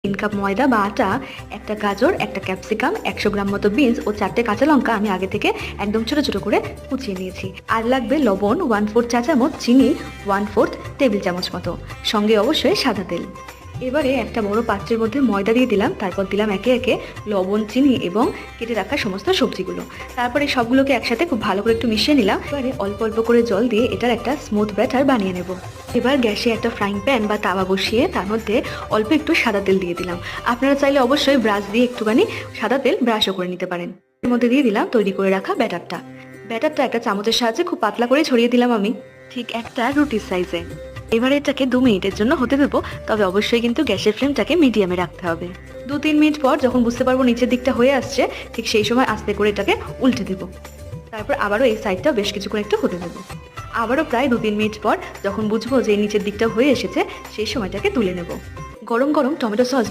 3 cup ময়দা বা আটা, একটা গাজর, একটা ক্যাপসিকাম, 100 গ্রাম মতো বিনস ও 4টে কাঁচা লঙ্কা আমি আগে থেকে একদম ছোট ছোট করে কুচিয়ে নিয়েছি। আর লাগবে লবণ 1/4 চা চামচ, চিনি 1/4 টেবিল চামচ মতো, সঙ্গে অবশ্যই সাদা তেল। এবারে একটা বড় পাত্রের মধ্যে ময়দা দিয়ে দিলাম, তারপর দিলাম একে একে লবণ, চিনি এবং কেটে রাখা সমস্ত সবজিগুলো। তারপরে সবগুলোকে একসাথে খুব ভালো করে একটু মিশিয়ে নিলাম। এবারে অল্প অল্প করে জল দিয়ে এটার একটা স্মুথ ব্যাটার বানিয়ে নেব। এবার গ্যাসে একটা ফ্রাইং প্যান বা তাওয়া বসিয়ে তার মধ্যে অল্প একটু সাদা তেল দিয়ে দিলাম। আপনারা চাইলে অবশ্যই ব্রাশ দিয়ে একটুখানি সাদা তেল ব্রাশও করে নিতে পারেন। এর মধ্যে দিয়ে দিলাম তৈরি করে রাখা ব্যাটারটা একটা চামচের সাহায্যে খুব পাতলা করে ছড়িয়ে দিলাম আমি, ঠিক একটা রুটির সাইজে। এবারে এটাকে 2 মিনিটের জন্য হতে দেবো, তবে অবশ্যই কিন্তু গ্যাসের ফ্লেমটাকে মিডিয়ামে রাখতে হবে। 2-3 মিনিট পর যখন বুঝতে পারবো নিচের দিকটা হয়ে আসছে, ঠিক সেই সময় আস্তে করে এটাকে উল্টে দেবো। তারপর আবারও এই সাইডটা বেশ কিছুক্ষণ একটু হতে দেবো। আবারও প্রায় 2-3 মিনিট পর যখন বুঝবো যে নিচের দিকটা হয়ে এসেছে, সেই সময়টাকে তুলে নেব। গরম গরম টমেটো সস